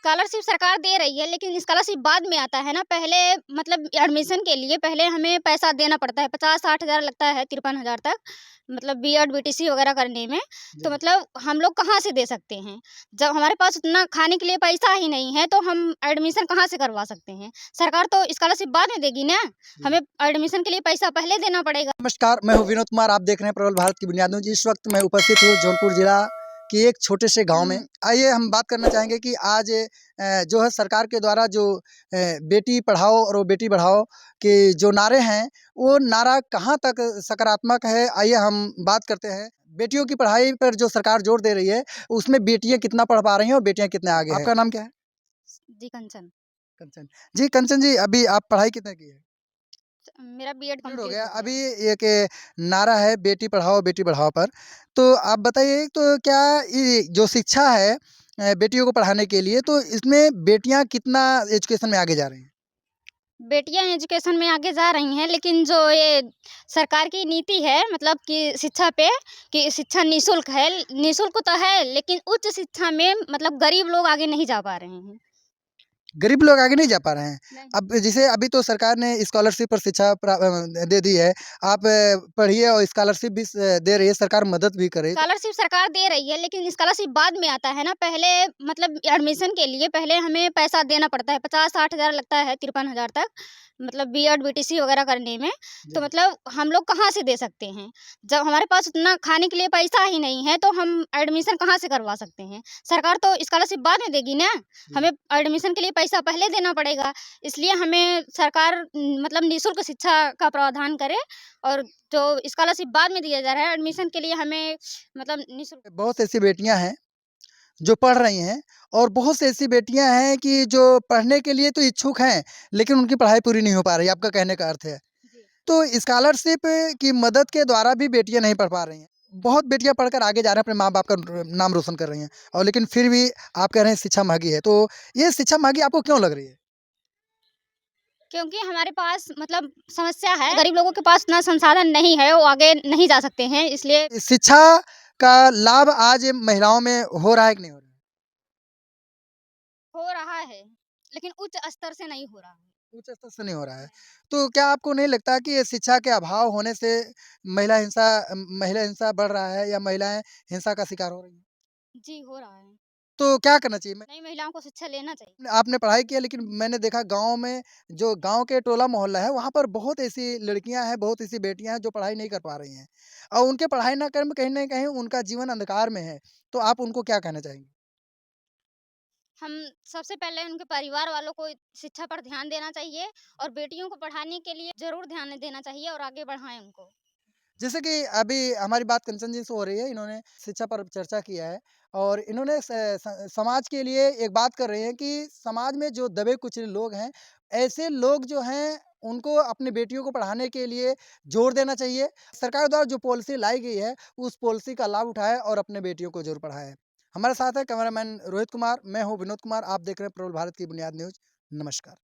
Scholarship सरकार दे रही है, लेकिन स्कॉलरशिप बाद में आता है ना। पहले मतलब एडमिशन के लिए पहले हमें पैसा देना पड़ता है, 50-60 हज़ार लगता है, 53 हज़ार तक, मतलब बीएड, बीटीसी वगैरह करने में। तो जी। मतलब हम लोग कहाँ से दे सकते हैं? जब हमारे पास उतना खाने के लिए पैसा ही नहीं है, तो हम एडमिशन कहाँ से करवा सकते हैं? सरकार तो स्कॉलरशिप बाद में देगी ना, जी। हमें एडमिशन के लिए पैसा पहले देना पड़ेगा। नमस्कार, मैं हूँ विनोद कुमार, आप देख रहे हैं प्रबल भारत की बुनियाद न्यूज़। इस वक्त मैं उपस्थित हूँ जौनपुर जिला के एक छोटे से गाँव में। आइए हम बात करना चाहेंगे कि आज जो है सरकार के द्वारा जो बेटी पढ़ाओ और बेटी बढ़ाओ के जो नारे हैं, वो नारा कहाँ तक सकारात्मक है, आइए हम बात करते हैं। बेटियों की पढ़ाई पर जो सरकार जोर दे रही है, उसमें बेटियाँ कितना पढ़ पा रही हैं और बेटियाँ कितने आगे हैं? आपका नाम क्या है? जी, कंचन। कंचन। जी, कंचन जी, अभी आप पढ़ाई कितने की है? मेरा बीएड कंप्लीट हो कंप्लीट गया। हो गया। अभी एक नारा है बेटी पढ़ाओ पर, तो आप बताइए तो क्या ये जो शिक्षा है बेटियों को पढ़ाने के लिए, तो इसमें बेटियाँ कितना एजुकेशन में आगे जा रही हैं? बेटियां एजुकेशन में आगे जा रही हैं, लेकिन जो ये सरकार की नीति है मतलब कि शिक्षा पे, कि शिक्षा निःशुल्क है। निःशुल्क तो है, लेकिन उच्च शिक्षा में मतलब गरीब लोग आगे नहीं जा पा रहे हैं। गरीब लोग आगे नहीं जा पा रहे हैं। नहीं। अब जैसे अभी तो सरकार ने स्कॉलरशिप पर शिक्षा दे दी है। आप पढ़िए और स्कॉलरशिप भी दे रही है, सरकार मदद भी करे। स्कॉलरशिप सरकार दे रही है, लेकिन स्कॉलरशिप बाद में आता है ना। पहले मतलब एडमिशन के लिए पहले हमें पैसा देना पड़ता है, 50-60 हज़ार लगता है, 53 हज़ार तक, मतलब बीएड, बीटीसी वगैरह करने में। तो जी। मतलब हम लोग कहाँ से दे सकते हैं? जब हमारे पास उतना खाने के लिए पैसा ही नहीं है, तो हम एडमिशन कहाँ से करवा सकते हैं? सरकार तो स्कॉलरशिप बाद में देगी ना, जी। हमें एडमिशन के लिए पैसा पहले देना पड़ेगा। इसलिए हमें सरकार मतलब निःशुल्क शिक्षा का प्रावधान करे, और जो स्कॉलरशिप बाद में दिया जा रहा है, एडमिशन के लिए हमें मतलब निःशुल्क। बहुत ऐसी बेटियाँ हैं जो पढ़ रही हैं और बहुत सी ऐसी बेटियाँ हैं कि जो पढ़ने के लिए तो इच्छुक हैं, लेकिन उनकी पढ़ाई पूरी नहीं हो पा रही है, आपका कहने का अर्थ है। जी। तो स्कॉलरशिप की मदद के द्वारा भी बेटियाँ नहीं पढ़ पा रही हैं। बहुत बेटियाँ पढ़कर आगे जा रहे हैं, अपने माँ-बाप का नाम रोशन कर रही हैं और लेकिन फिर भी आप कह रहे हैं शिक्षा महँगी है। तो ये शिक्षा महँगी आपको क्यों लग रही है? क्योंकि हमारे पास मतलब समस्या है, गरीब लोगों के पास उतना संसाधन नहीं है, वो आगे नहीं जा सकते हैं, इसलिए। इस शिक्षा का लाभ आज महिलाओं में हो रहा है कि नहीं हो रहा है? हो रहा है, लेकिन उच्च स्तर से नहीं हो रहा है। उच्च स्तर से नहीं हो रहा है। नहीं। तो क्या आपको नहीं लगता कि ये शिक्षा के अभाव होने से महिला हिंसा बढ़ रहा है या महिलाएँ हिंसा का शिकार हो रही हैं? जी, हो रहा है। तो क्या करना चाहिए? नई महिलाओं को शिक्षा लेना चाहिए। आपने पढ़ाई किया लेकिन मैंने देखा गाँव में जो गाँव के टोला मोहल्ला है वहाँ पर बहुत ऐसी लड़कियाँ हैं, बहुत ऐसी बेटियाँ हैं जो पढ़ाई नहीं कर पा रही हैं और उनके पढ़ाई ना करने में कहीं न कहीं उनका जीवन अंधकार में है। तो आप उनको क्या कहना चाहेंगे? हम सबसे पहले उनके परिवार वालों को शिक्षा पर ध्यान देना चाहिए, और बेटियों को पढ़ाने के लिए ज़रूर ध्यान देना चाहिए और आगे बढ़ाएँ उनको। जैसे कि अभी हमारी बात कंचन जी से हो रही है, इन्होंने शिक्षा पर चर्चा किया है और इन्होंने समाज के लिए एक बात कर रहे हैं कि समाज में जो दबे कुचले लोग हैं, ऐसे लोग जो हैं उनको अपनी बेटियों को पढ़ाने के लिए जोर देना चाहिए। सरकार द्वारा जो पॉलिसी लाई गई है, उस पॉलिसी का लाभ उठाएँ और अपने बेटियों को ज़रूर पढ़ाएँ। हमारे साथ है कैमरामैन रोहित कुमार, मैं हूँ विनोद कुमार, आप देख रहे हैं प्रबल भारत की बुनियाद न्यूज़। नमस्कार।